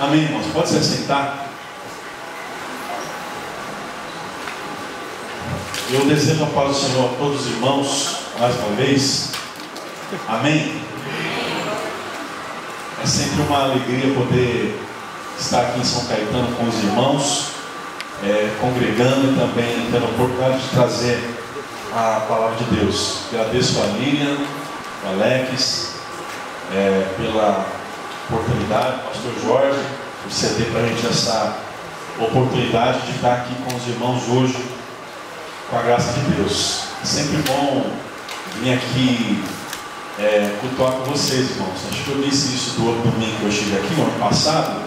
Amém, irmãos? Pode se assentar. Eu desejo a paz do Senhor a todos os irmãos, mais uma vez. Amém? É sempre uma alegria poder estar aqui em São Caetano com os irmãos, congregando e também tendo a oportunidade de trazer a palavra de Deus. Agradeço a Lilian, o Alex, pela oportunidade, pastor Jorge, por ceder para a gente essa oportunidade de estar aqui com os irmãos hoje, com a graça de Deus. É sempre bom vir aqui cultuar com vocês, irmãos. Acho que eu disse isso do outro domingo que eu estive aqui, no ano passado,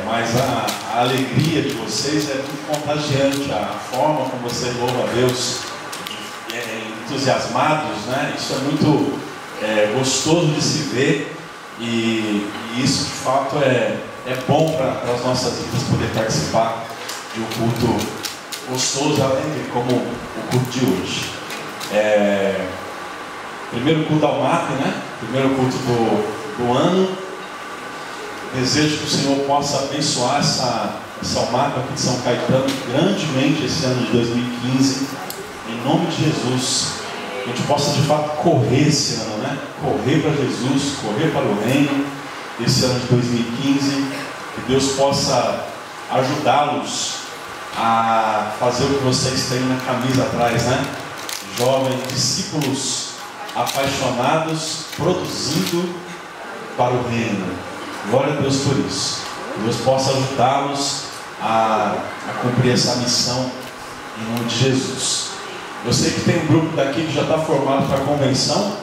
mas a alegria de vocês é muito contagiante, a forma como vocês louvam a Deus, entusiasmados, né? Isso é muito gostoso de se ver. E isso de fato é bom para as nossas vidas poder participar de um culto gostoso, alegre como o culto de hoje. Primeiro culto ao MAP, né? Primeiro culto do ano. Desejo que o Senhor possa abençoar essa UMAP aqui de São Caetano grandemente esse ano de 2015, em nome de Jesus. A gente possa de fato correr esse ano, né? Correr para Jesus, correr para o reino, esse ano de 2015. Que Deus possa ajudá-los a fazer o que vocês têm na camisa atrás, né? Jovens discípulos apaixonados, produzindo para o reino. Glória a Deus por isso. Que Deus possa ajudá-los a cumprir essa missão em nome de Jesus. Eu sei que tem um grupo daqui que já está formado para a convenção.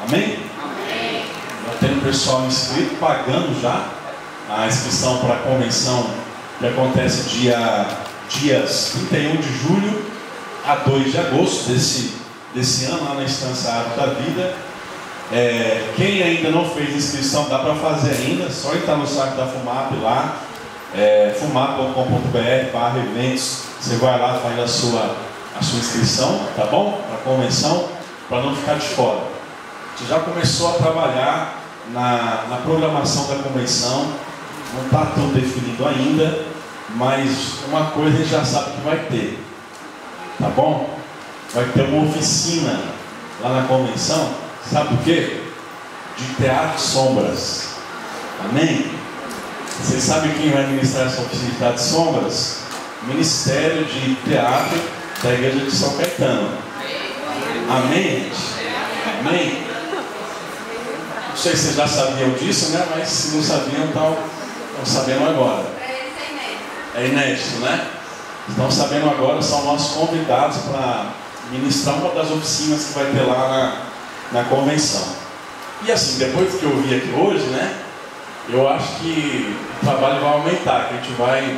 Amém? Amém. Já tem um pessoal inscrito, pagando já a inscrição para a convenção que acontece dias 31 de julho a 2 de agosto desse ano, lá na Estância Árvore da Vida. Quem ainda não fez inscrição, dá para fazer ainda, só entrar no site da FUMAP lá, fumap.com.br/eventos. Você vai lá, faz a sua inscrição, tá bom? Para a convenção, para não ficar de fora. A gente já começou a trabalhar na programação da convenção, não está tudo definido ainda, mas uma coisa a gente já sabe que vai ter, tá bom? Vai ter uma oficina lá na convenção, sabe o quê? De teatro de sombras. Amém? Vocês sabem quem vai ministrar essa oficina de teatro de sombras? Ministério de Teatro da Igreja de São Caetano. Amém, gente? Amém? Não sei se vocês já sabiam disso, né? Mas se não sabiam, estão sabendo agora. É inédito, né? Estão sabendo agora, são nossos convidados para ministrar uma das oficinas que vai ter lá na convenção. E assim, depois do que eu vi aqui hoje, né? Eu acho que o trabalho vai aumentar, que a gente vai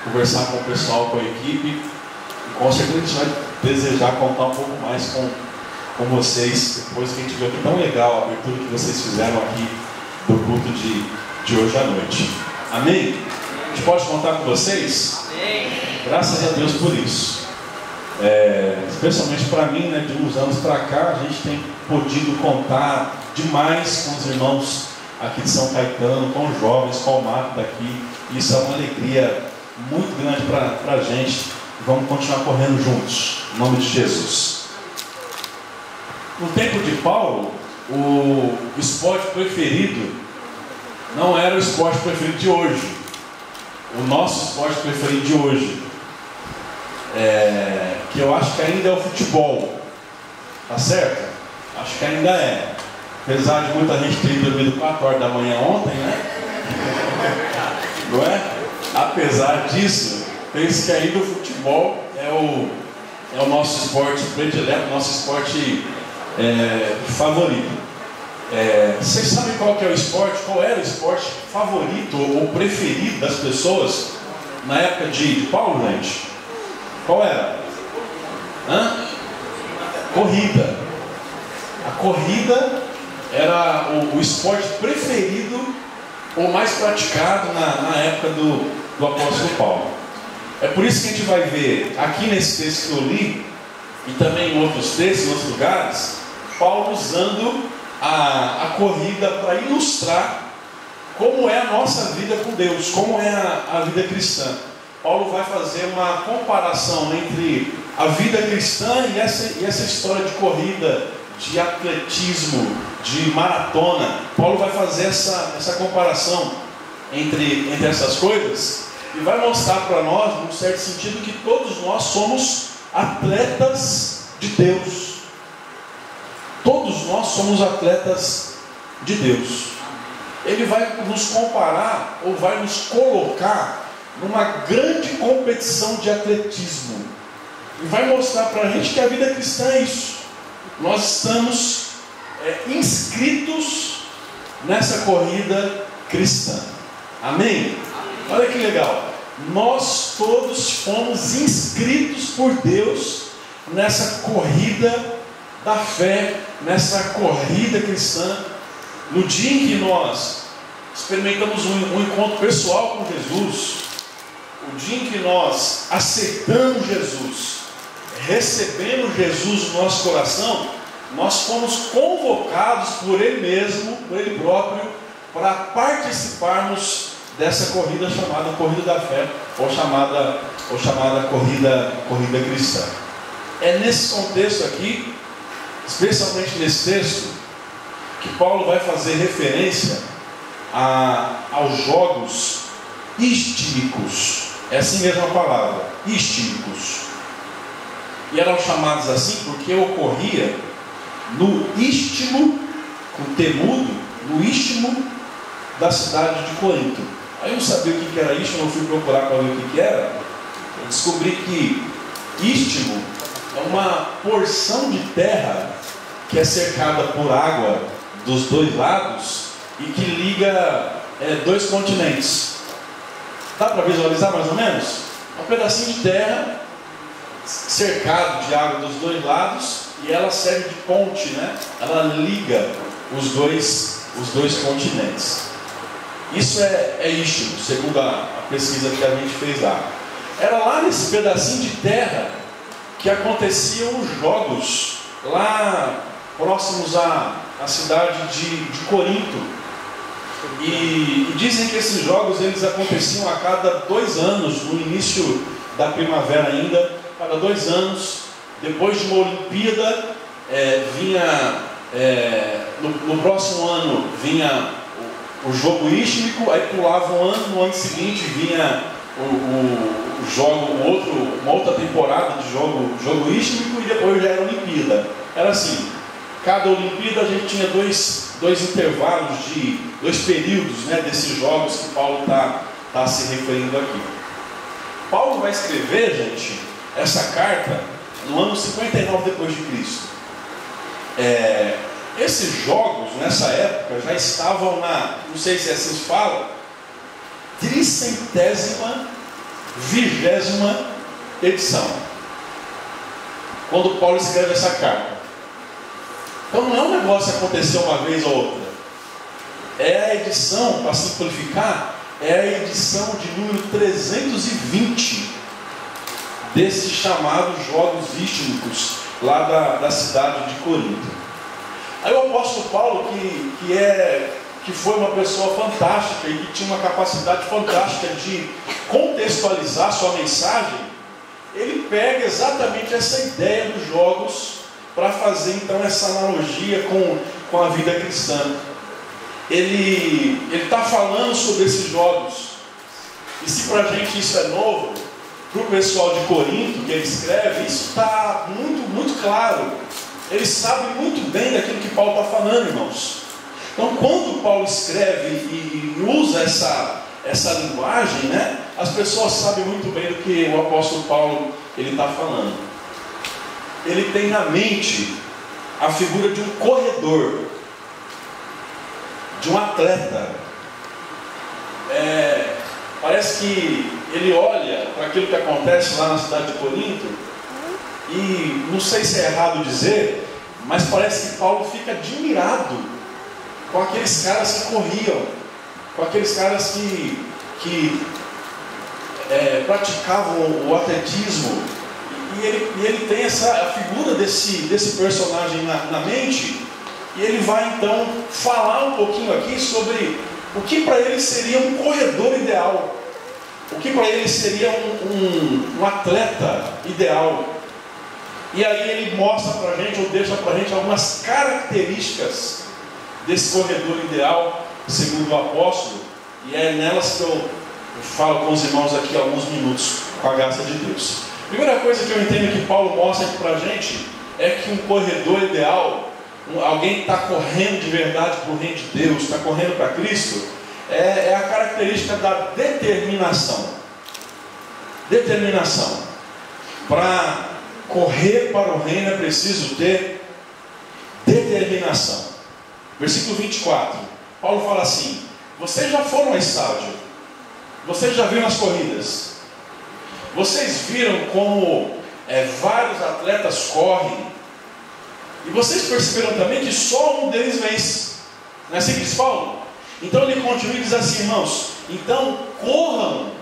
conversar com o pessoal, com a equipe. Com certeza a gente vai desejar contar um pouco mais com vocês, depois que a gente viu que tão legal a abertura que vocês fizeram aqui do culto de hoje à noite. Amém? A gente pode contar com vocês? Amém. Graças a Deus por isso. Especialmente para mim, né, de uns anos para cá, a gente tem podido contar demais com os irmãos aqui de São Caetano, com os jovens, com o mato daqui. Isso é uma alegria muito grande para a gente. Vamos continuar correndo juntos, em nome de Jesus. No tempo de Paulo, o esporte preferido não era o esporte preferido de hoje. O nosso esporte preferido de hoje, que eu acho que ainda é o futebol. Tá certo? Acho que ainda é. Apesar de muita gente ter dormido 4 horas da manhã ontem, né? Não é? Apesar disso, penso que ainda o futebol é o nosso esporte predileto, nosso esporte favorito. Vocês sabem qual que é o esporte? Qual era o esporte favorito ou preferido das pessoas na época de Paulo, gente? Qual era? Corrida. A corrida era o esporte preferido ou mais praticado na época do apóstolo Paulo. É por isso que a gente vai ver aqui nesse texto que eu li, e também em outros textos, em outros lugares, Paulo usando a corrida para ilustrar como é a nossa vida com Deus, como é a vida cristã. Paulo vai fazer uma comparação entre a vida cristã e essa história de corrida, de atletismo, de maratona. Paulo vai fazer essa comparação entre essas coisas e vai mostrar para nós, num certo sentido, que todos nós somos atletas de Deus. Todos nós somos atletas de Deus. Ele vai nos comparar, ou vai nos colocar numa grande competição de atletismo. E vai mostrar para a gente que a vida cristã é isso. Nós estamos inscritos nessa corrida cristã. Amém? Olha que legal. Nós todos fomos inscritos por Deus nessa corrida da fé, nessa corrida cristã. No dia em que nós experimentamos um encontro pessoal com Jesus, o dia em que nós aceitamos Jesus, recebemos Jesus no nosso coração, nós fomos convocados por Ele mesmo, por Ele próprio, para participarmos dessa corrida chamada corrida da fé, ou chamada corrida cristã. É nesse contexto aqui, especialmente nesse texto, que Paulo vai fazer referência aos jogos istímicos. É assim mesmo a palavra, istímicos. E eram chamados assim porque ocorria no istmo, com T mudo, no istmo da cidade de Corinto. Aí eu não sabia o que era istmo, eu fui procurar para ver o que era. Eu descobri que istmo é uma porção de terra que é cercada por água dos dois lados e que liga dois continentes. Dá para visualizar mais ou menos? Um pedacinho de terra cercado de água dos dois lados e ela serve de ponte, né? Ela liga os dois continentes. Isso é istmo, segundo a pesquisa que a gente fez lá. Era lá nesse pedacinho de terra que aconteciam os jogos, lá próximos à cidade de Corinto. E dizem que esses jogos eles aconteciam a cada 2 anos, no início da primavera ainda, cada 2 anos, depois de uma Olimpíada, no próximo ano vinha o jogo istmico, aí pulava um ano, no ano seguinte vinha uma outra temporada de jogo istmico e depois já era Olimpíada. Era assim, cada Olimpíada a gente tinha dois intervalos de 2 períodos, né, desses jogos que Paulo está se referindo aqui. Paulo vai escrever, gente, essa carta no ano 59 depois de Cristo. Esses jogos, nessa época, já estavam não sei se assim se fala, 320ª edição, quando Paulo escreve essa carta. Então não é um negócio que aconteceu uma vez ou outra. É a edição, para simplificar, é a edição de número 320 desses chamados jogos istmicos lá da cidade de Corinto. Aí o apóstolo Paulo, que foi uma pessoa fantástica e que tinha uma capacidade fantástica de contextualizar sua mensagem, ele pega exatamente essa ideia dos jogos para fazer então essa analogia com a vida cristã. Ele está falando sobre esses jogos. E se para a gente isso é novo, para o pessoal de Corinto que ele escreve, isso está muito, muito claro. Eles sabem muito bem daquilo que Paulo está falando, irmãos. Então, quando Paulo escreve e usa essa linguagem, né, as pessoas sabem muito bem do que o apóstolo Paulo está falando. Ele tem na mente a figura de um corredor, de um atleta. Parece que ele olha para aquilo que acontece lá na cidade de Corinto e, não sei se é errado dizer, mas parece que Paulo fica admirado com aqueles caras que corriam, com aqueles caras que praticavam o atletismo. E ele tem a figura desse personagem na mente. E ele vai então falar um pouquinho aqui sobre o que para ele seria um corredor ideal, o que para ele seria um atleta ideal. E aí ele mostra para a gente, ou deixa para a gente, algumas características desse corredor ideal, segundo o apóstolo, e é nelas que eu falo com os irmãos aqui há alguns minutos, com a graça de Deus. A primeira coisa que eu entendo que Paulo mostra aqui para a gente é que um corredor ideal, alguém que está correndo de verdade para o reino de Deus, está correndo para Cristo, é a característica da determinação. Determinação. Para correr para o reino é preciso ter determinação. Versículo 24, Paulo fala assim: vocês já foram ao estádio, vocês já viram as corridas, vocês viram como vários atletas correm, e vocês perceberam também que só um deles vence. Não é assim que diz Paulo? Então ele continua e diz assim: irmãos, então corram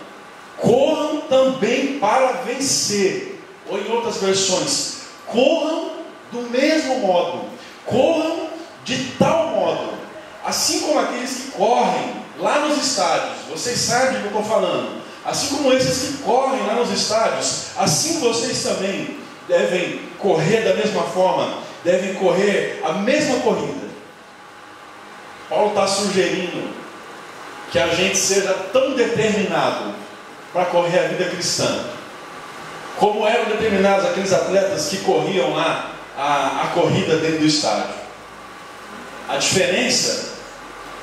também para vencer. Ou em outras versões, corram do mesmo modo, corram de tal modo, assim como aqueles que correm lá nos estádios. Vocês sabem do que eu estou falando. Assim como esses que correm lá nos estádios, assim vocês também devem correr da mesma forma, devem correr a mesma corrida. Paulo está sugerindo que a gente seja tão determinado para correr a vida cristã, como eram determinados aqueles atletas que corriam lá a corrida dentro do estádio. A diferença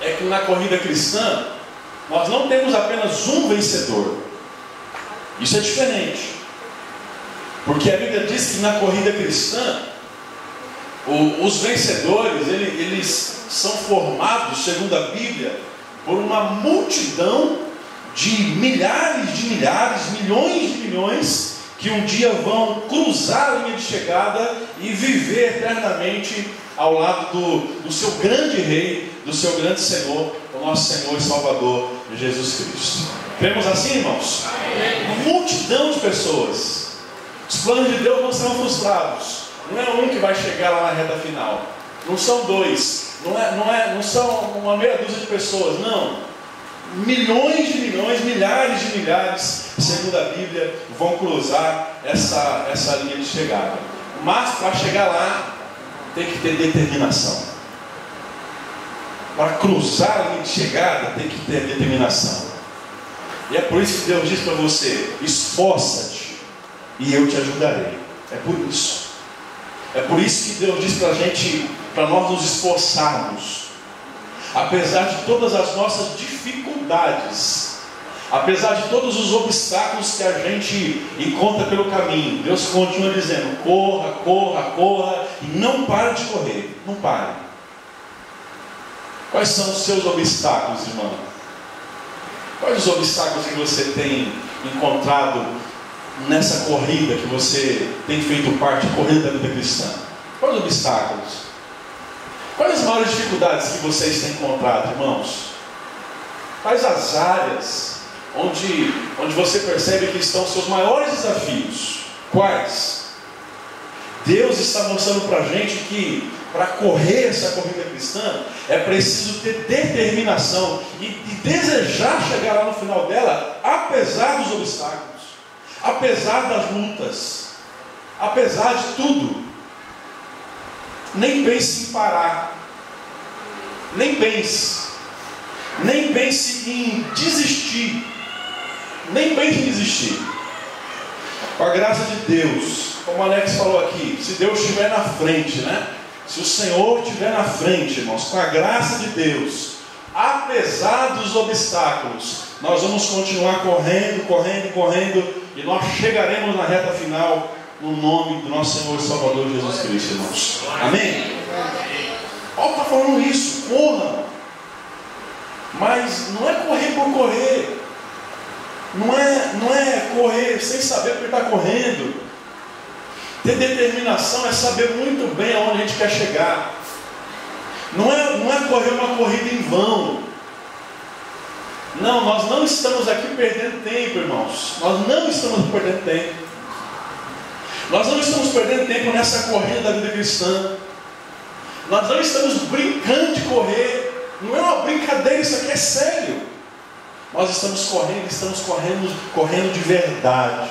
é que na corrida cristã nós não temos apenas um vencedor. Isso é diferente, porque a Bíblia diz que na corrida cristã os vencedores eles são formados, segundo a Bíblia, por uma multidão de milhares, milhões de milhões, que um dia vão cruzar a linha de chegada e viver eternamente ao lado do seu grande Rei, do seu grande Senhor, o nosso Senhor e Salvador Jesus Cristo. Cremos assim, irmãos? Uma multidão de pessoas. Os planos de Deus não serão frustrados. Não é um que vai chegar lá na reta final, não são dois, não são uma meia dúzia de pessoas, não. Milhões de milhões, milhares de milhares, segundo a Bíblia, vão cruzar essa linha de chegada. Mas para chegar lá tem que ter determinação. Para cruzar a linha de chegada tem que ter determinação. E é por isso que Deus diz para você: esforça-te e eu te ajudarei. É por isso. É por isso que Deus diz para a gente, para nós nos esforçarmos, apesar de todas as nossas dificuldades, apesar de todos os obstáculos que a gente encontra pelo caminho. Deus continua dizendo: corra, corra, corra, e não pare de correr, não pare. Quais são os seus obstáculos, irmão? Quais os obstáculos que você tem encontrado nessa corrida que você tem feito parte, corrida da vida cristã? Quais os obstáculos? Quais as maiores dificuldades que vocês têm encontrado, irmãos? Quais as áreas onde você percebe que estão os seus maiores desafios? Quais? Deus está mostrando para a gente que para correr essa corrida cristã é preciso ter determinação e desejar chegar lá no final dela, apesar dos obstáculos, apesar das lutas, apesar de tudo. Nem pense em parar, nem pense em desistir, Com a graça de Deus, como o Alex falou aqui, se Deus estiver na frente, né? Se o Senhor estiver na frente, irmãos, com a graça de Deus, apesar dos obstáculos, nós vamos continuar correndo, e nós chegaremos na reta final, no nome do nosso Senhor e Salvador Jesus Cristo, irmãos. Amém? Paulo está falando isso, corra. Mas não é correr por correr. Não é correr sem saber porque está correndo. Ter determinação é saber muito bem aonde a gente quer chegar. Não é correr uma corrida em vão. Não, nós não estamos aqui perdendo tempo, irmãos. Nós não estamos perdendo tempo. Nós não estamos perdendo tempo nessa corrida da vida cristã. Nós não estamos brincando de correr. Não é uma brincadeira, isso aqui é sério. Nós estamos correndo de verdade.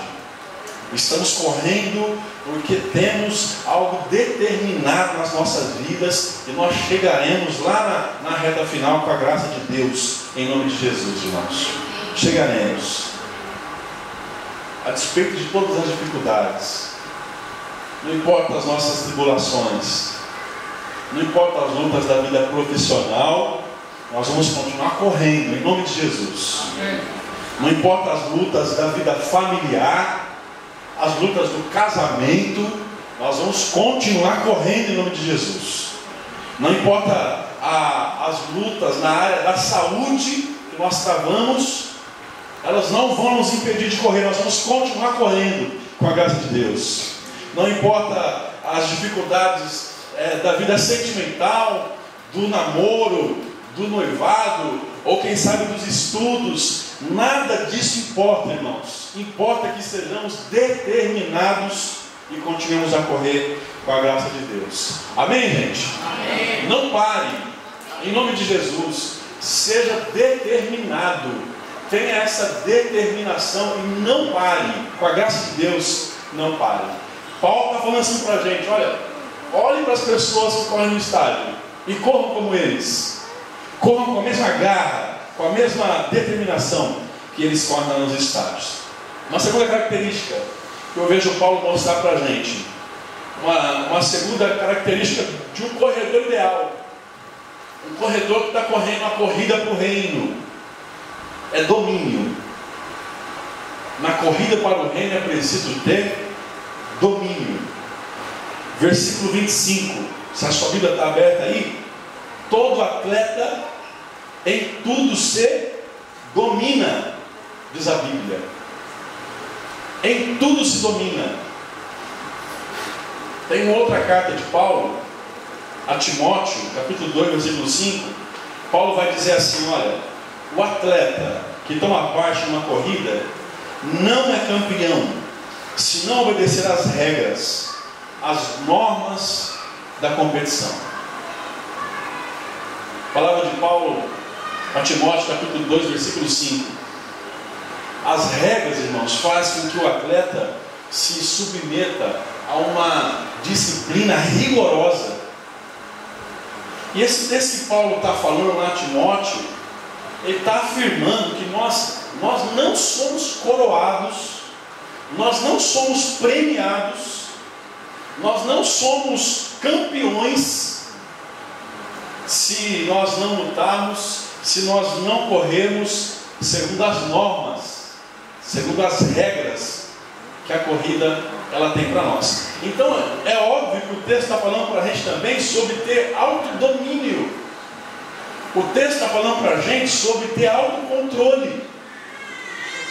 Estamos correndo porque temos algo determinado nas nossas vidas e nós chegaremos lá na reta final com a graça de Deus, em nome de Jesus, irmãos. Chegaremos. A despeito de todas as dificuldades, não importa as nossas tribulações, não importa as lutas da vida profissional, nós vamos continuar correndo, em nome de Jesus. Não importa as lutas da vida familiar, as lutas do casamento, nós vamos continuar correndo em nome de Jesus. Não importa as lutas na área da saúde que nós travamos, elas não vão nos impedir de correr, nós vamos continuar correndo com a graça de Deus. Não importa as dificuldades da vida sentimental, do namoro, do noivado, ou quem sabe dos estudos, nada disso importa, irmãos. Importa que sejamos determinados e continuemos a correr com a graça de Deus. Amém, gente? Amém. Não pare, em nome de Jesus. Seja determinado, tenha essa determinação e não pare. Com a graça de Deus, não pare. Paulo está falando assim para a gente: olhe para as pessoas que correm no estádio e corram como eles. Corram com a mesma garra, com a mesma determinação que eles correm nos estádios. Uma segunda característica que eu vejo Paulo mostrar para a gente, uma segunda característica de um corredor ideal, um corredor que está correndo uma corrida para o reino, é domínio. Na corrida para o reino é preciso ter domínio. Versículo 25, se a sua Bíblia está aberta aí: todo atleta em tudo se domina, diz a Bíblia. Em tudo se domina. Tem outra carta de Paulo a Timóteo, capítulo 2, versículo 5. Paulo vai dizer assim: olha, o atleta que toma parte numa corrida não é campeão se não obedecer às regras, às normas da competição. Palavra de Paulo a Timóteo, capítulo 2, versículo 5. As regras, irmãos, fazem com que o atleta se submeta a uma disciplina rigorosa. E esse texto que Paulo está falando lá a Timóteo, ele está afirmando que nós não somos coroados, nós não somos premiados, nós não somos campeões se nós não lutarmos, se nós não corrermos segundo as normas, segundo as regras que a corrida ela tem para nós. Então é óbvio que o texto está falando para a gente também sobre ter autodomínio. O texto está falando para a gente sobre ter autocontrole.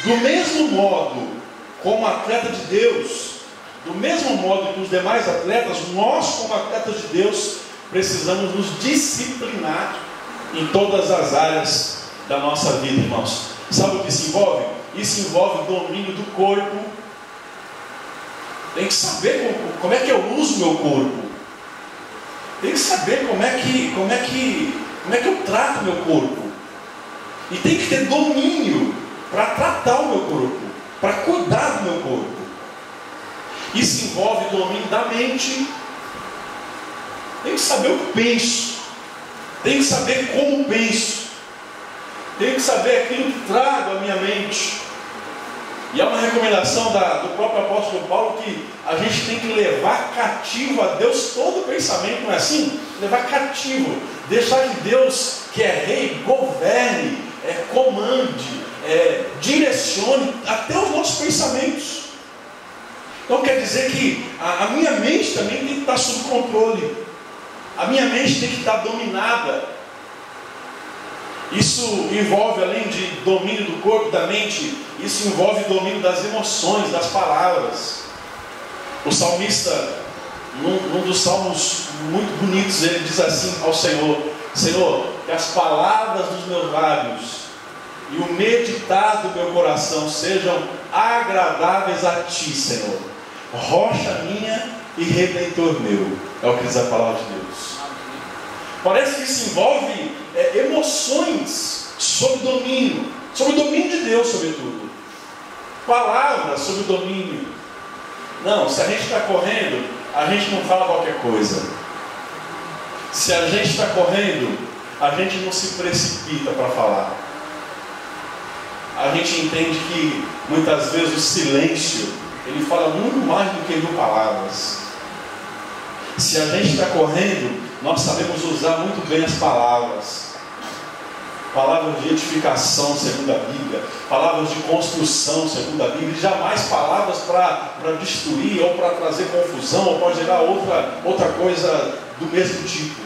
Do mesmo modo como atleta de Deus, do mesmo modo que os demais atletas, nós como atletas de Deus precisamos nos disciplinar em todas as áreas da nossa vida, irmãos. Sabe o que isso envolve? Isso envolve domínio do corpo. Tem que saber como é que eu uso o meu corpo. Tem que saber como é que eu trato o meu corpo. E tem que ter domínio para tratar o meu corpo, para cuidar do meu corpo. Isso envolve domínio da mente. Tem que saber o que penso. Tem que saber como penso. Tem que saber aquilo que trago à minha mente. E há uma recomendação do próprio apóstolo Paulo que a gente tem que levar cativo a Deus todo o pensamento, não é assim? Levar cativo, deixar que Deus, que é rei, governe, comande, direcione até os nossos pensamentos. Então quer dizer que a minha mente também tem que estar sob controle, a minha mente tem que estar dominada. Isso envolve, além de domínio do corpo, da mente, isso envolve domínio das emoções, das palavras. O salmista, num dos salmos muito bonitos, ele diz assim ao Senhor: Senhor, que as palavras dos meus lábios e o meditar do meu coração sejam agradáveis a Ti, Senhor, rocha minha e redentor meu. É o que diz a palavra de Deus. Parece que isso envolve emoções sob domínio de Deus, sobretudo. Palavras sob domínio. Não, se a gente está correndo, a gente não fala qualquer coisa. Se a gente está correndo, a gente não se precipita para falar. A gente entende que muitas vezes o silêncio, ele fala muito mais do que 1000 palavras. Se a gente está correndo, nós sabemos usar muito bem as palavras. Palavras de edificação, segundo a Bíblia. Palavras de construção, segundo a Bíblia. E jamais palavras para destruir, ou para trazer confusão, ou para gerar outra coisa do mesmo tipo.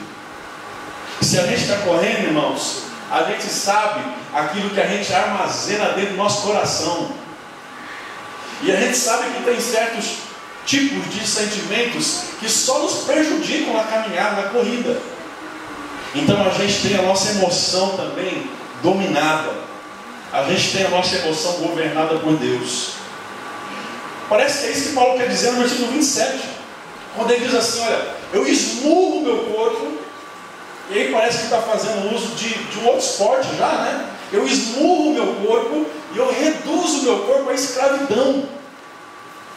Se a gente está correndo, irmãos, a gente sabe aquilo que a gente armazena dentro do nosso coração. E a gente sabe que tem certos tipos de sentimentos que só nos prejudicam na caminhada, na corrida. Então a gente tem a nossa emoção também dominada. A gente tem a nossa emoção governada por Deus. Parece que é isso que Paulo quer dizer no versículo 27. Quando ele diz assim, olha, eu esmurro o meu corpo. E aí parece que está fazendo uso de um outro esporte já, né? Eu esmurro o meu corpo e eu reduzo o meu corpo à escravidão.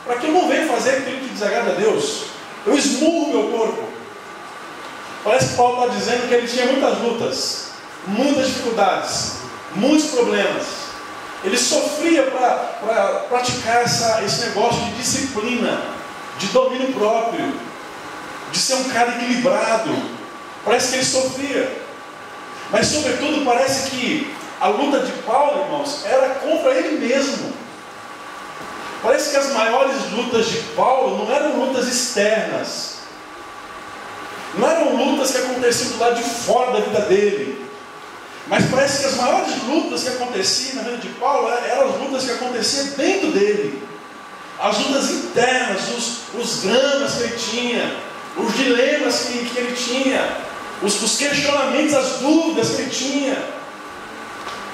Para que eu não venha fazer aquilo que desagrada a Deus. Eu esmurro o meu corpo. Parece que Paulo está dizendo que ele tinha muitas lutas, muitas dificuldades, muitos problemas. Ele sofria para praticar esse negócio de disciplina, de domínio próprio, de ser um cara equilibrado. Parece que ele sofria. Mas sobretudo parece que a luta de Paulo, irmãos, era contra ele mesmo. Parece que as maiores lutas de Paulo não eram lutas externas. Não eram lutas que aconteciam do lado de fora da vida dele. Mas parece que as maiores lutas que aconteciam na vida de Paulo eram as lutas que aconteciam dentro dele. As lutas internas, os dramas que ele tinha, os dilemas que ele tinha, os questionamentos, as dúvidas que ele tinha.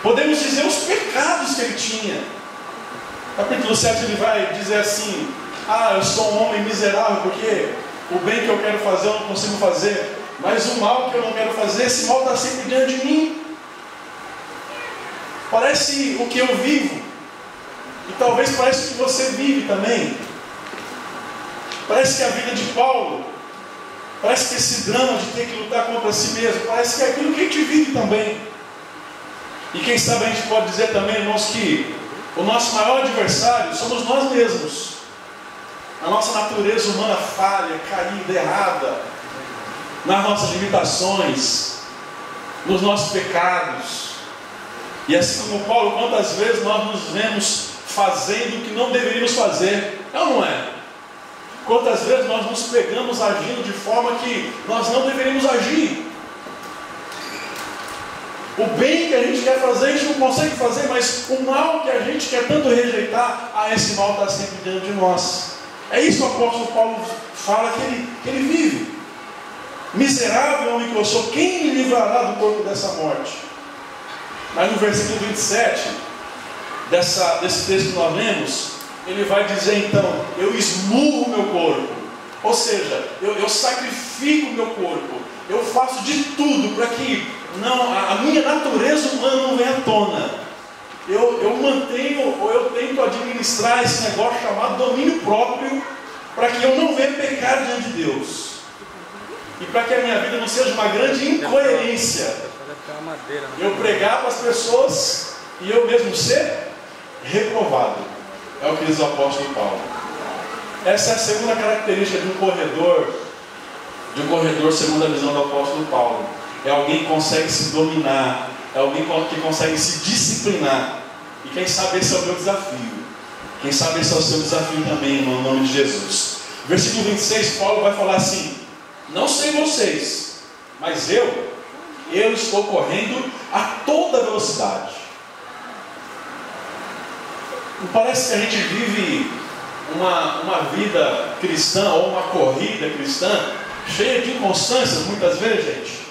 Podemos dizer os pecados que ele tinha. Capítulo 7 ele vai dizer assim: eu sou um homem miserável porque o bem que eu quero fazer eu não consigo fazer, mas o mal que eu não quero fazer, esse mal está sempre diante de mim. Parece o que eu vivo, e talvez parece o que você vive também. Parece que a vida de Paulo, parece que esse drama de ter que lutar contra si mesmo, parece que é aquilo que a gente vive também. E quem sabe a gente pode dizer também, irmãos, que o nosso maior adversário somos nós mesmos. A nossa natureza humana falha, caída, errada, nas nossas limitações, nos nossos pecados. E assim como Paulo, quantas vezes nós nos vemos fazendo o que não deveríamos fazer, é ou não é? Quantas vezes nós nos pegamos agindo de forma que nós não deveríamos agir. O bem que a gente quer fazer, a gente não consegue fazer, mas o mal que a gente quer tanto rejeitar, esse mal está sempre diante de nós. É isso que o apóstolo Paulo fala que ele vive. Miserável homem que eu sou, quem me livrará do corpo dessa morte? Mas no versículo 27, desse texto que nós lemos, ele vai dizer então: eu esmurro o meu corpo. Ou seja, eu sacrifico o meu corpo. Eu faço de tudo para que a minha natureza humana não venha à tona. Eu mantenho, ou eu tento administrar esse negócio chamado domínio próprio, para que eu não venha pecar diante de Deus. E para que a minha vida não seja uma grande incoerência. Eu pregar para as pessoas e eu mesmo ser reprovado. É o que diz o apóstolo Paulo. Essa é a segunda característica de um corredor segundo a visão do apóstolo Paulo. É alguém que consegue se dominar, é alguém que consegue se disciplinar. E quem sabe esse é o meu desafio. Quem sabe esse é o seu desafio também, no nome de Jesus. Versículo 26, Paulo vai falar assim: não sei vocês, mas eu estou correndo a toda velocidade. Não parece que a gente vive uma vida cristã, ou uma corrida cristã, cheia de inconstâncias, muitas vezes, gente?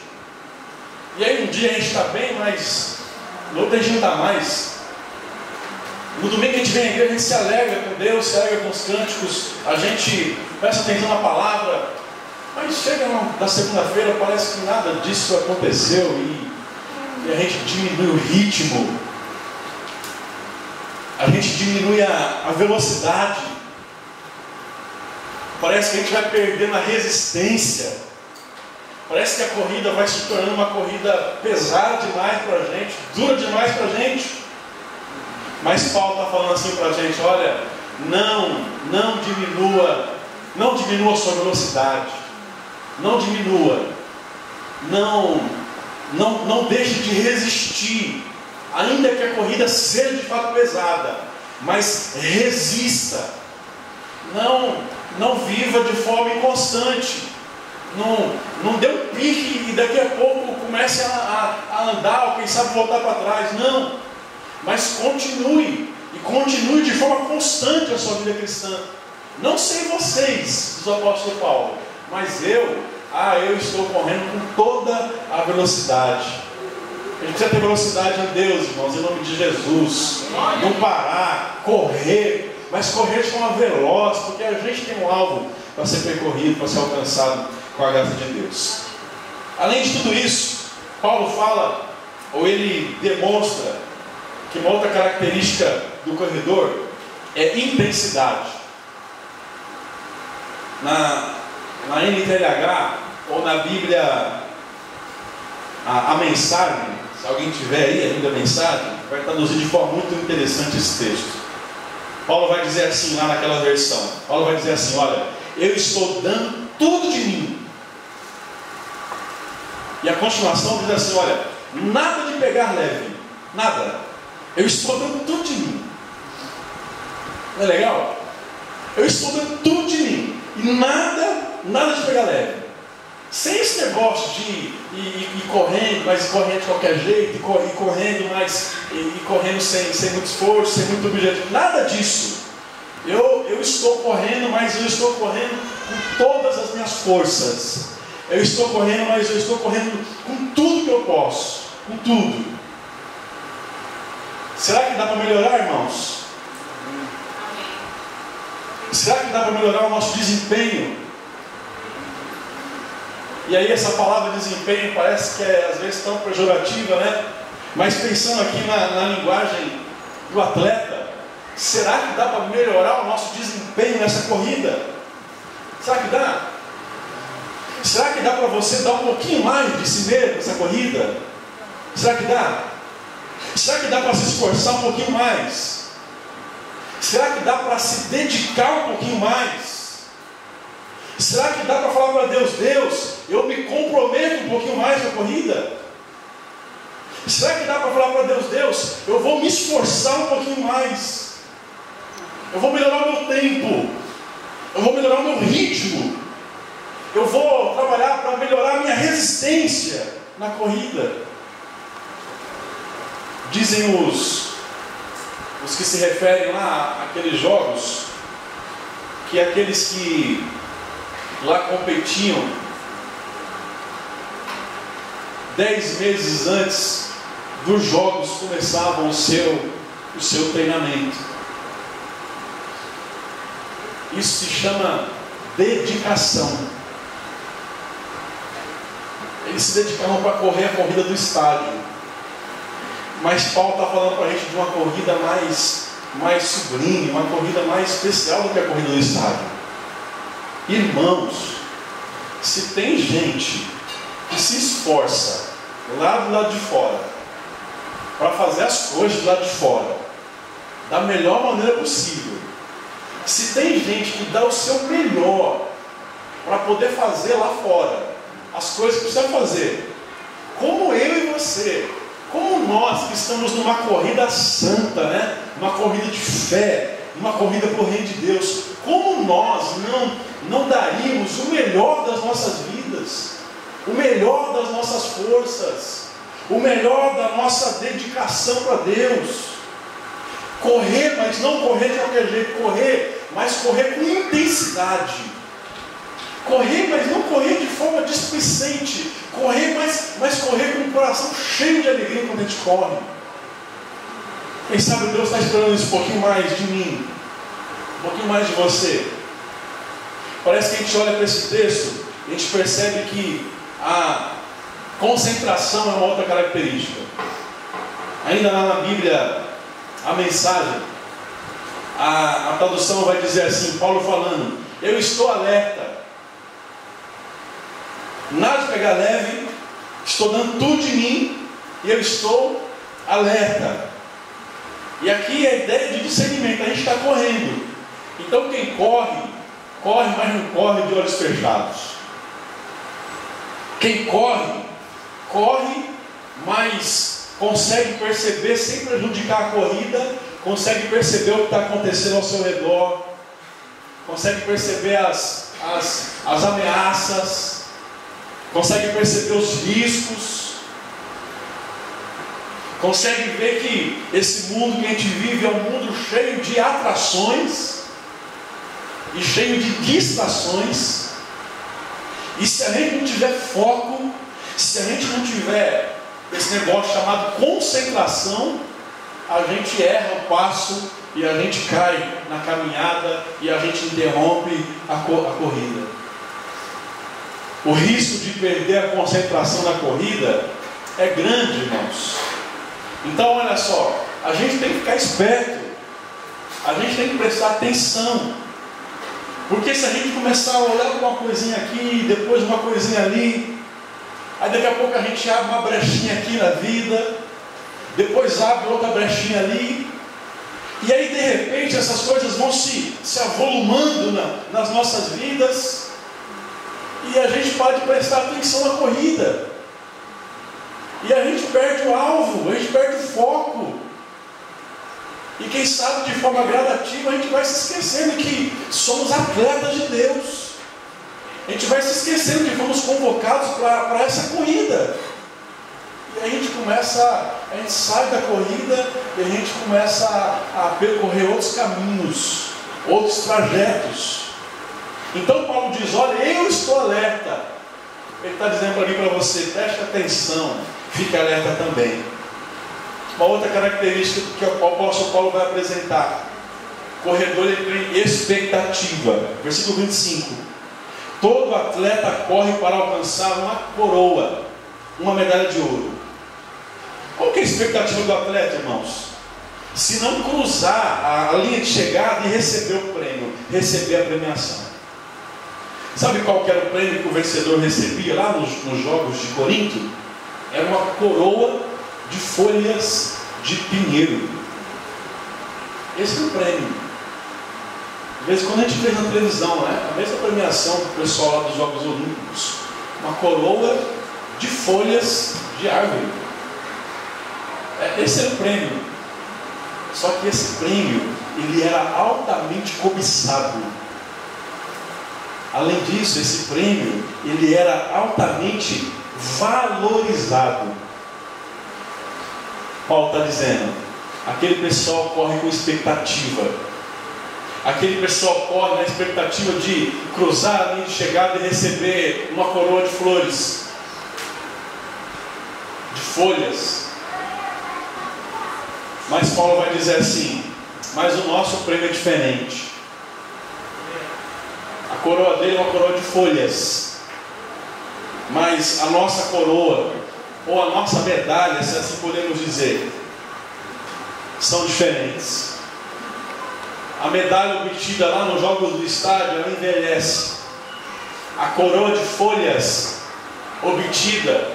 E aí um dia a gente está bem, mas no outro a gente não está mais. No domingo que a gente vem à igreja, a gente se alegra com Deus, se alegra com os cânticos, a gente presta atenção na palavra. Mas chega na segunda-feira, parece que nada disso aconteceu e a gente diminui o ritmo, a gente diminui a velocidade, parece que a gente vai perdendo a resistência, parece que a corrida vai se tornando uma corrida pesada demais para a gente, dura demais para a gente. Mas Paulo está falando assim para a gente: olha, não diminua a sua velocidade, não diminua, não deixe de resistir, ainda que a corrida seja de fato pesada, mas resista, não viva de forma inconstante, não dê um pique e daqui a pouco comece a andar, ou quem sabe voltar para trás, não, mas continue de forma constante a sua vida cristã. Não sei vocês, diz o apóstolo Paulo, mas eu estou correndo com toda a velocidade. A gente precisa ter velocidade em Deus, irmãos, em nome de Jesus. Não parar, correr, mas correr de forma veloz, porque a gente tem um alvo para ser percorrido, para ser alcançado com a graça de Deus. Além de tudo isso, Paulo fala, ou ele demonstra, que uma outra característica do corredor é intensidade. Na NTLH, ou na Bíblia, a mensagem, se alguém tiver aí ainda a mensagem, vai traduzir de forma muito interessante esse texto. Paulo vai dizer assim, lá naquela versão, Paulo vai dizer assim: olha, eu estou dando tudo de mim. E a continuação diz assim: olha, nada de pegar leve, nada. Eu estou dando tudo de mim. Não é legal? Eu estou dando tudo de mim. E nada de pegar leve. Sem esse negócio de ir correndo, mas correndo de qualquer jeito, e correndo, mas correndo sem muito esforço, sem muito objetivo. Nada disso. Eu estou correndo, mas eu estou correndo com todas as minhas forças. Eu estou correndo, mas eu estou correndo com tudo que eu posso. Com tudo. Será que dá para melhorar, irmãos? Será que dá para melhorar o nosso desempenho? E aí essa palavra desempenho parece que é às vezes tão pejorativa, né? Mas pensando aqui na linguagem do atleta, será que dá para melhorar o nosso desempenho nessa corrida? Será que dá? Será que dá para você dar um pouquinho mais de si mesmo nessa corrida? Será que dá? Será que dá para se esforçar um pouquinho mais? Será que dá para se dedicar um pouquinho mais? Será que dá para falar para Deus: Deus, eu me comprometo um pouquinho mais na corrida? Será que dá para falar para Deus: Deus, eu vou me esforçar um pouquinho mais? Eu vou melhorar o meu tempo, eu vou melhorar o meu ritmo, eu vou trabalhar para melhorar a minha resistência na corrida? Dizem os que se referem lá àqueles jogos, que aqueles que lá competiam 10 meses antes dos jogos começavam o seu treinamento. Isso se chama dedicação. Eles se dedicavam para correr a corrida do estádio. Mas Paulo está falando para a gente de uma corrida mais sublime, uma corrida mais especial do que a corrida do estádio. Irmãos, se tem gente que se esforça lá do lado de fora para fazer as coisas do lado de fora da melhor maneira possível, se tem gente que dá o seu melhor para poder fazer lá fora as coisas que precisa fazer, como eu e você, como nós que estamos numa corrida santa, né? Uma corrida de fé, uma corrida para o reino de Deus, como nós não daríamos o melhor das nossas vidas, o melhor das nossas forças, o melhor da nossa dedicação para Deus? Correr, mas não correr de qualquer jeito, correr, mas correr com intensidade. Correr, mas não correr de forma displicente. Correr, mas correr com o coração cheio de alegria quando a gente corre. Quem sabe Deus está esperando isso um pouquinho mais de mim, um pouquinho mais de você. Parece que a gente olha para esse texto a gente percebe que a concentração é uma outra característica. Ainda lá na Bíblia, a mensagem, a tradução vai dizer assim, Paulo falando: eu estou alerta, nada de pegar leve, estou dando tudo de mim e eu estou alerta. E aqui é a ideia de discernimento, a gente está correndo. Então quem corre, corre, mas não corre de olhos fechados. Quem corre, corre, mas consegue perceber sem prejudicar a corrida, consegue perceber o que está acontecendo ao seu redor, consegue perceber as ameaças, consegue perceber os riscos, consegue ver que esse mundo que a gente vive é um mundo cheio de atrações e cheio de distrações. E se a gente não tiver foco, se a gente não tiver esse negócio chamado concentração, a gente erra o passo e a gente cai na caminhada e a gente interrompe a corrida. O risco de perder a concentração na corrida é grande, irmãos. Então olha só, a gente tem que ficar esperto, a gente tem que prestar atenção, porque se a gente começar a olhar para uma coisinha aqui, depois uma coisinha ali, aí daqui a pouco a gente abre uma brechinha aqui na vida, depois abre outra brechinha ali, e aí de repente essas coisas vão se avolumando nas nossas vidas, e a gente pode prestar atenção na corrida, e a gente perde o alvo, a gente perde o foco, e quem sabe de forma gradativa a gente vai se esquecendo que somos atletas de Deus, a gente vai se esquecendo que fomos convocados para essa corrida, e a gente sai da corrida e a gente começa a percorrer outros caminhos, outros trajetos. Então Paulo diz: olha, eu estou alerta. Ele está dizendo ali para você: preste atenção, fique alerta também. Uma outra característica que o apóstolo Paulo vai apresentar: corredor ele tem expectativa. Versículo 25: todo atleta corre para alcançar uma coroa, uma medalha de ouro. Qual que é a expectativa do atleta, irmãos? Se não cruzar a linha de chegada e receber o prêmio, receber a premiação. Sabe qual que era o prêmio que o vencedor recebia lá nos jogos de Corinto? Era uma coroa de folhas de pinheiro. Esse é o prêmio. De vez em quando a gente vê na televisão, né? A mesma premiação do pessoal lá dos Jogos Olímpicos. Uma coroa de folhas de árvore. Esse era o prêmio. Só que esse prêmio, ele era altamente cobiçado. Além disso, esse prêmio, ele era altamente valorizado. Paulo está dizendo: aquele pessoal corre com expectativa. Aquele pessoal corre na expectativa de cruzar a linha de chegada e receber uma coroa de flores, de folhas. Mas Paulo vai dizer assim: mas o nosso prêmio é diferente. A coroa dele é uma coroa de folhas, mas a nossa coroa, ou a nossa medalha, se assim podemos dizer, são diferentes. A medalha obtida lá nos jogos do estádio, ela envelhece. A coroa de folhas obtida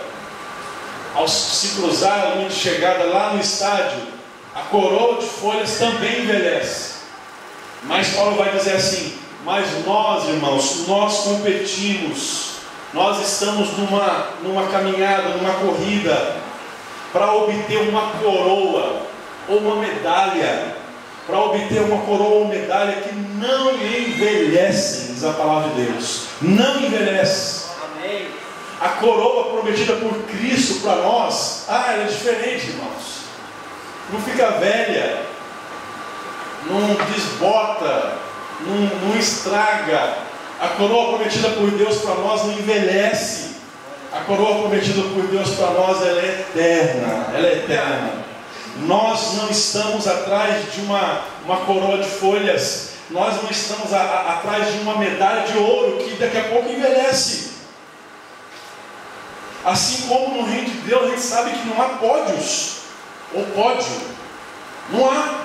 ao se cruzar a linha de chegada lá no estádio, a coroa de folhas também envelhece. Mas Paulo vai dizer assim: mas nós, irmãos, nós competimos, nós estamos numa caminhada, numa corrida, para obter uma coroa ou uma medalha, para obter uma coroa ou medalha que não envelhecem, diz a palavra de Deus, não envelhece. Amém. A coroa prometida por Cristo para nós, ela é diferente, irmãos, não fica velha, não desbota, não estraga. A coroa prometida por Deus para nós não envelhece. A coroa prometida por Deus para nós, ela é eterna. Ela é eterna. Nós não estamos atrás de uma coroa de folhas. Nós não estamos atrás de uma medalha de ouro que daqui a pouco envelhece. Assim como no reino de Deus a gente sabe que não há pódios ou pódio, não há.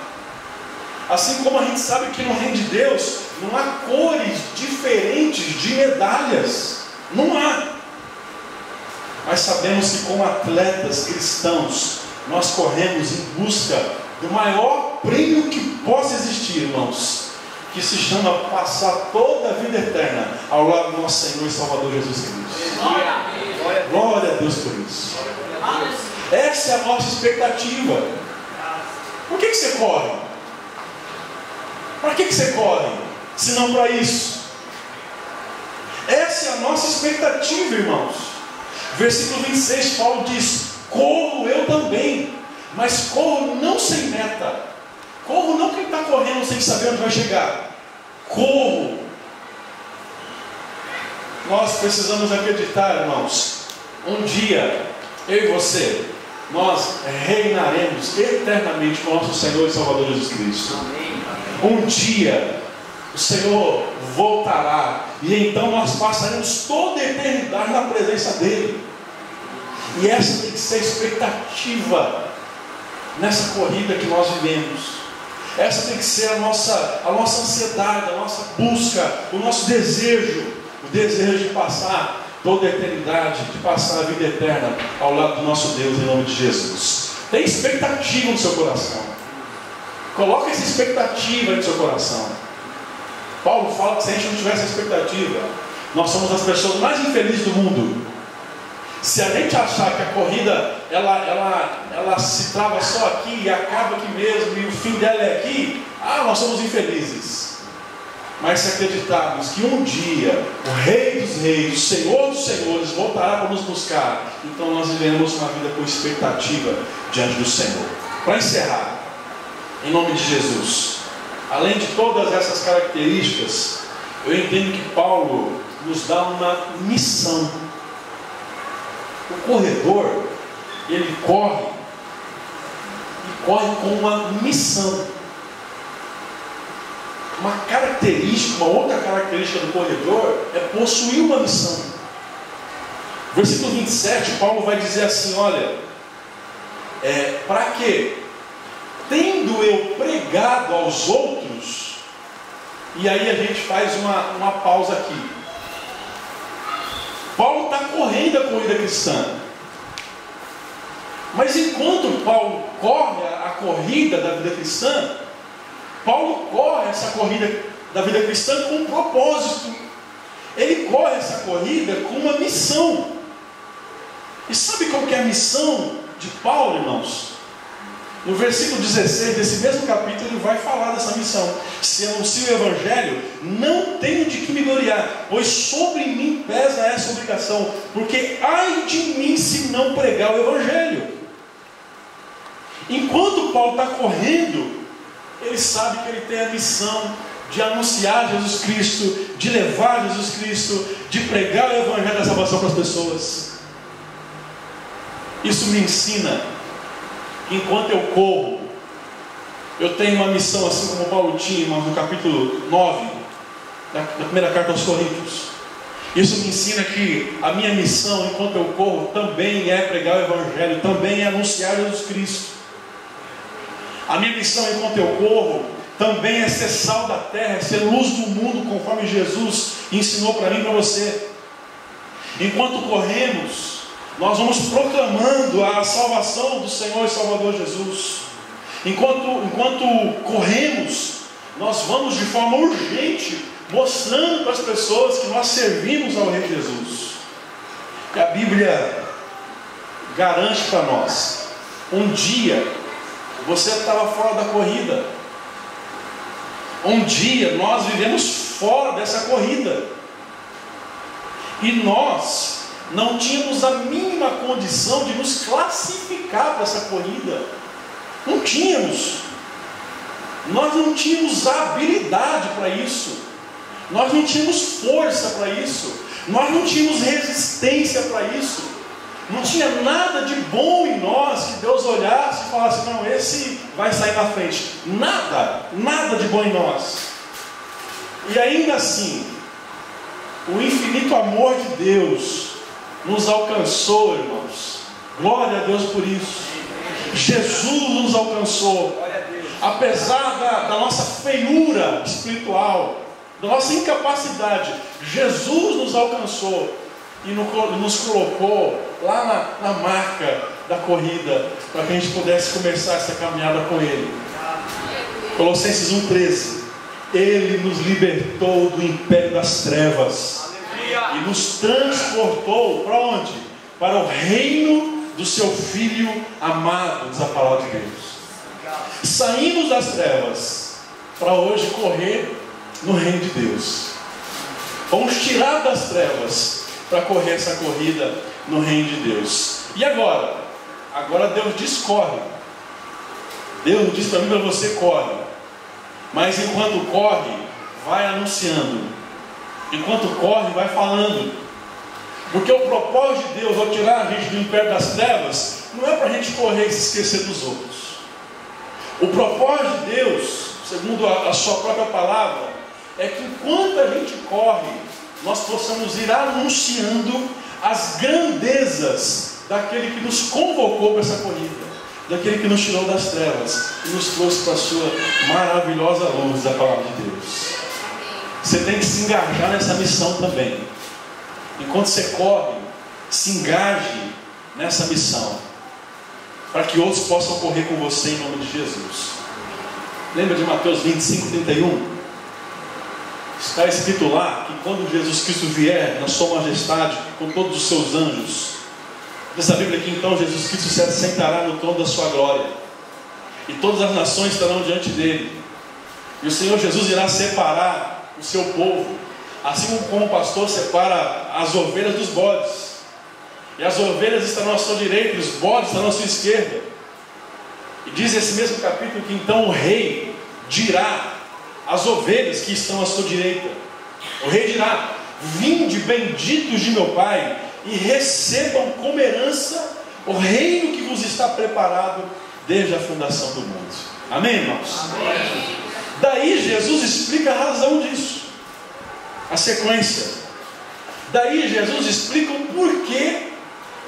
Assim como a gente sabe que no reino de Deus não há cores diferentes de medalhas, não há. Mas sabemos que como atletas cristãos nós corremos em busca do maior prêmio que possa existir, irmãos, que se chama passar toda a vida eterna ao lado do nosso Senhor e Salvador Jesus Cristo. Glória a Deus por isso. Essa é a nossa expectativa. Por que você corre? Para que você corre? Se não para isso. Essa é a nossa expectativa, irmãos. Versículo 26, Paulo diz: corro eu também, mas corro não sem meta. Corro não quem está correndo sem saber onde vai chegar. Corro. Nós precisamos acreditar, irmãos, um dia, eu e você, nós reinaremos eternamente com nosso Senhor e Salvador Jesus Cristo. Um dia o Senhor voltará e então nós passaremos toda a eternidade na presença dele. E essa tem que ser a expectativa nessa corrida que nós vivemos. Essa tem que ser a nossa ansiedade, a nossa busca, o nosso desejo, o desejo de passar toda a eternidade, de passar a vida eterna ao lado do nosso Deus, em nome de Jesus. Tem expectativa no seu coração. Coloque essa expectativa no seu coração. Paulo fala que se a gente não tivesse expectativa, nós somos as pessoas mais infelizes do mundo. Se a gente achar que a corrida ela se trava só aqui e acaba aqui mesmo e o fim dela é aqui, nós somos infelizes. Mas se acreditarmos que um dia o Rei dos Reis, o Senhor dos Senhores voltará para nos buscar, então nós viveremos uma vida com expectativa diante do Senhor. Para encerrar, em nome de Jesus, além de todas essas características, eu entendo que Paulo nos dá uma missão. O corredor, ele corre com uma missão. Uma característica, uma outra característica do corredor é possuir uma missão. Versículo 27, Paulo vai dizer assim: olha, para que, tendo eu pregado aos outros, e aí a gente faz uma pausa aqui. Paulo está correndo a corrida cristã. Mas enquanto Paulo corre a corrida da vida cristã, Paulo corre essa corrida da vida cristã com um propósito. Ele corre essa corrida com uma missão. E sabe qual que é a missão de Paulo, irmãos? No versículo 16 desse mesmo capítulo, ele vai falar dessa missão. Se anuncio o Evangelho, não tenho de que me gloriar, pois sobre mim pesa essa obrigação, porque ai de mim se não pregar o Evangelho. Enquanto Paulo está correndo, ele sabe que ele tem a missão de anunciar Jesus Cristo, de levar Jesus Cristo, de pregar o Evangelho da salvação para as pessoas. Isso me ensina que enquanto eu corro, eu tenho uma missão, assim como Paulo tinha, irmãos, no capítulo 9 da primeira carta aos Coríntios. Isso me ensina que a minha missão enquanto eu corro também é pregar o Evangelho, também é anunciar Jesus Cristo. A minha missão enquanto eu corro também é ser sal da terra, é ser luz do mundo, conforme Jesus ensinou para mim e para você. Enquanto corremos, nós vamos proclamando a salvação do Senhor e Salvador Jesus. Enquanto corremos, nós vamos de forma urgente mostrando para as pessoas que nós servimos ao Rei Jesus. E a Bíblia garante para nós: um dia você estava fora da corrida, um dia nós vivemos fora dessa corrida, e nós não tínhamos a mínima condição de nos classificar para essa corrida. Não tínhamos. Nós não tínhamos habilidade para isso. Nós não tínhamos força para isso. Nós não tínhamos resistência para isso. Não tinha nada de bom em nós que Deus olhasse e falasse: não, esse vai sair na frente. Nada de bom em nós. E ainda assim, o infinito amor de Deus nos alcançou, irmãos. Glória a Deus por isso. Jesus nos alcançou. Apesar da nossa feiura espiritual, da nossa incapacidade, Jesus nos alcançou e nos colocou lá na marca da corrida, para que a gente pudesse começar essa caminhada com Ele. Colossenses 1,13. Ele nos libertou do império das trevas e nos transportou para onde? Para o reino do seu Filho amado, diz a palavra de Deus. Saímos das trevas para hoje correr no reino de Deus. Vamos tirar das trevas para correr essa corrida no reino de Deus. E agora? Agora Deus diz: corre. Deus diz para mim, para você: corre. Mas enquanto corre, vai anunciando. Enquanto corre, vai falando. Porque o propósito de Deus ao tirar a gente do império das trevas não é para a gente correr e se esquecer dos outros. O propósito de Deus, segundo a sua própria palavra, é que enquanto a gente corre, nós possamos ir anunciando as grandezas daquele que nos convocou para essa corrida, daquele que nos tirou das trevas e nos trouxe para a sua maravilhosa luz da palavra de Deus. Você tem que se engajar nessa missão também. Enquanto você corre, se engaje nessa missão, para que outros possam correr com você em nome de Jesus. Lembra de Mateus 25:31? Está escrito lá que quando Jesus Cristo vier na sua majestade com todos os seus anjos, diz a Bíblia que então Jesus Cristo se assentará no trono da sua glória, e todas as nações estarão diante dele, e o Senhor Jesus irá separar o seu povo, assim como o pastor separa as ovelhas dos bodes, e as ovelhas estarão à sua direita e os bodes estarão à sua esquerda. E diz esse mesmo capítulo que então o rei dirá às ovelhas que estão à sua direita, o rei dirá: vinde benditos de meu Pai, e recebam como herança o reino que vos está preparado desde a fundação do mundo. Amém, irmãos? Amém. Daí Jesus explica a razão disso, a sequência. Daí Jesus explica o porquê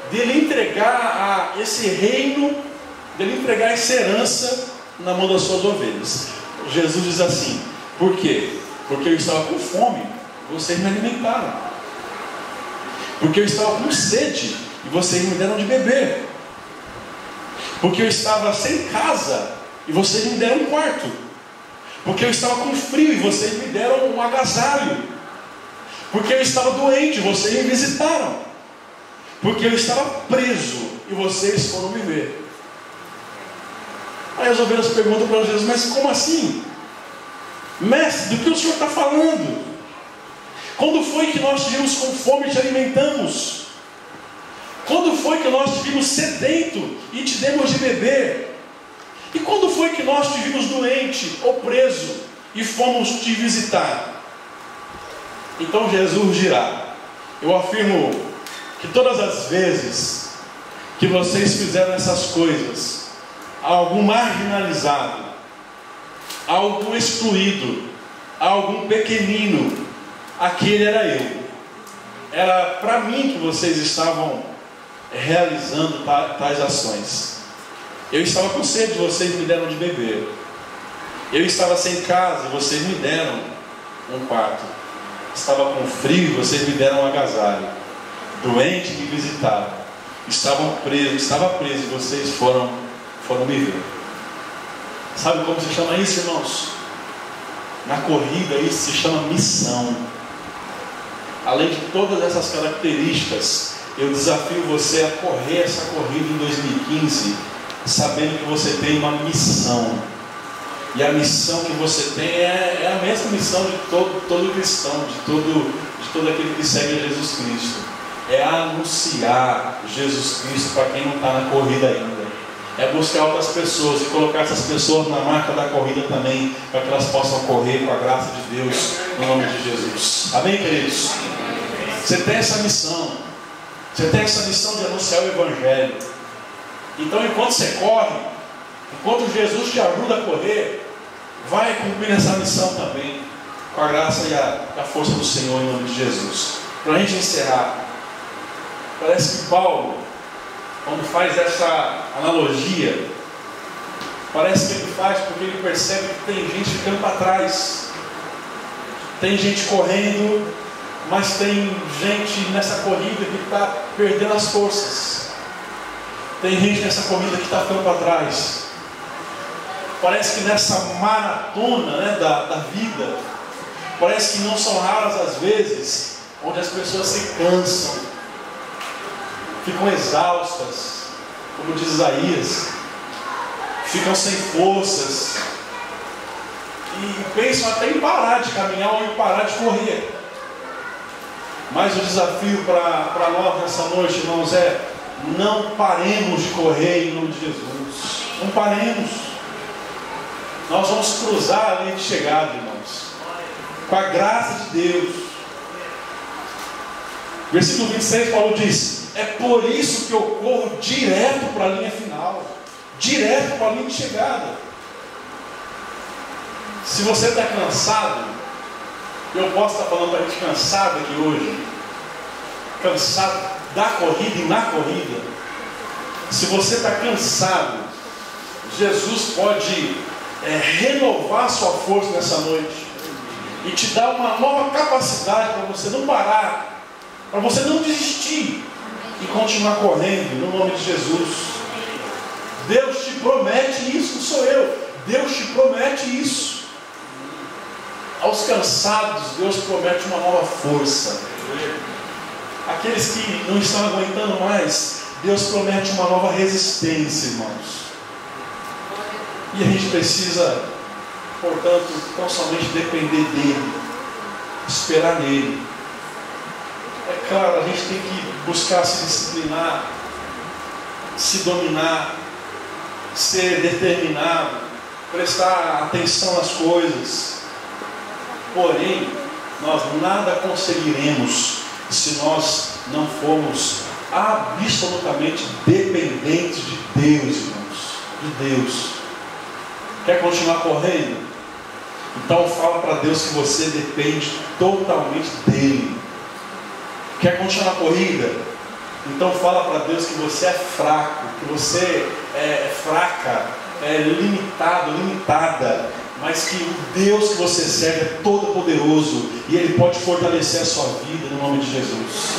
dele entregar esse reino, dele entregar essa herança na mão das suas ovelhas. Jesus diz assim: por quê? Porque eu estava com fome, vocês me alimentaram. Porque eu estava com sede, e vocês me deram de beber. Porque eu estava sem casa, e vocês me deram um quarto. Porque eu estava com frio, e vocês me deram um agasalho. Porque eu estava doente, vocês me visitaram. Porque eu estava preso, e vocês foram me ver. Aí as ovelhas perguntam para Jesus: mas como assim? Mestre, do que o Senhor está falando? Quando foi que nós tivemos com fome e te alimentamos? Quando foi que nós te vimos sedento e te demos de beber? E quando foi que nós te vimos doente ou preso e fomos te visitar? Então Jesus dirá: eu afirmo que todas as vezes que vocês fizeram essas coisas a algum marginalizado, a algum excluído, a algum pequenino, aquele era eu. Era para mim que vocês estavam realizando tais ações. Eu estava com sede, vocês me deram de beber. Eu estava sem casa, vocês me deram um quarto. Estava com frio, vocês me deram um agasalho. Doente, me visitaram. Estava preso, e vocês foram me ver. Sabe como se chama isso, irmãos? Na corrida isso se chama missão. Além de todas essas características, eu desafio você a correr essa corrida em 2015, sabendo que você tem uma missão. E a missão que você tem é a mesma missão de todo cristão, de todo aquele que segue Jesus Cristo. É anunciar Jesus Cristo para quem não está na corrida ainda. É buscar outras pessoas e colocar essas pessoas na marca da corrida também, para que elas possam correr com a graça de Deus, no nome de Jesus. Amém, queridos? Você tem essa missão. Você tem essa missão de anunciar o Evangelho. Então, enquanto você corre, enquanto Jesus te ajuda a correr, vai cumprir essa missão também, com a graça e a força do Senhor, em nome de Jesus. Para a gente encerrar, Parece que Paulo, quando faz essa analogia, parece que ele faz porque ele percebe que tem gente ficando para trás. Tem gente correndo, mas tem gente nessa corrida que está perdendo as forças. Tem gente nessa corrida que está ficando para trás. Parece que nessa maratona, né, da vida, parece que não são raras as vezes onde as pessoas se cansam, ficam exaustas, como diz Isaías, ficam sem forças e pensam até em parar de caminhar ou em parar de correr. Mas o desafio para nós nessa noite, irmãos, é: não paremos de correr em nome de Jesus. Não paremos. Nós vamos cruzar a linha de chegada, irmãos, com a graça de Deus. Versículo 26, Paulo diz: é por isso que eu corro direto para a linha final, direto para a linha de chegada. Se você está cansado, eu posso estar falando para a gente cansado aqui hoje, cansado da corrida e na corrida. Se você está cansado, Jesus pode renovar sua força nessa noite e te dar uma nova capacidade para você não parar, para você não desistir e continuar correndo no nome de Jesus. Deus te promete isso, não sou eu. Deus te promete isso. Aos cansados, Deus promete uma nova força. Aqueles que não estão aguentando mais, Deus promete uma nova resistência, irmãos. E a gente precisa, portanto, não somente depender dele, esperar nele. É claro, a gente tem que buscar se disciplinar, se dominar, ser determinado, prestar atenção nas coisas. Porém, nós nada conseguiremos se nós não formos absolutamente dependentes de Deus, irmãos. De Deus. Quer continuar correndo? Então fala para Deus que você depende totalmente dele. Quer continuar a corrida? Então fala para Deus que você é fraco, que você é fraca, é limitado, limitada, mas que o Deus que você serve é todo poderoso e Ele pode fortalecer a sua vida no nome de Jesus.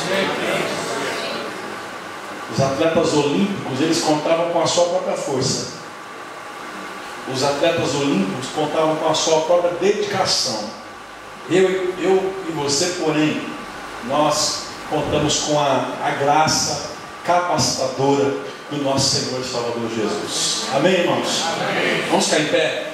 Os atletas olímpicos, eles contavam com a sua própria força. Os atletas olímpicos contavam com a sua própria dedicação. Eu e você, porém, nós contamos com a graça capacitadora do nosso Senhor e Salvador Jesus. Amém, irmãos? Amém. Vamos ficar em pé.